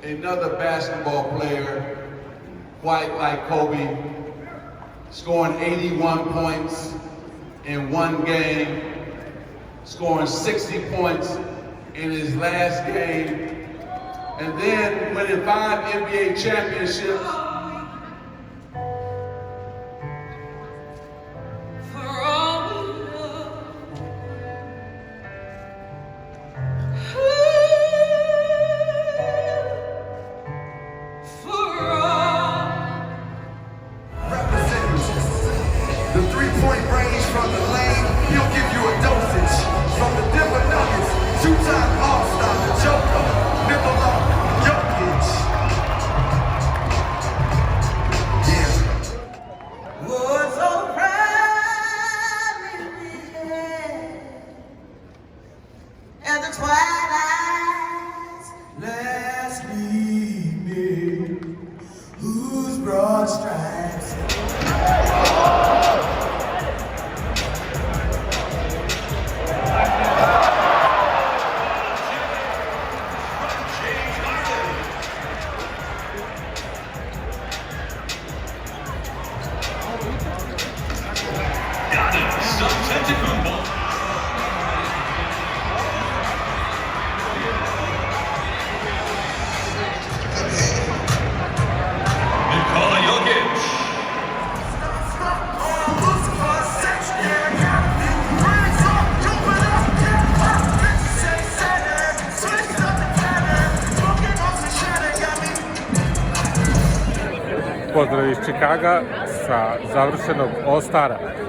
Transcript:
another basketball player, quite like Kobe, scoring 81 points in one game, scoring 60 points in his last game, and then winning 5 NBA championships. Nikole Jokić. Pozdrav iz Čikaga sa završenog All Stara.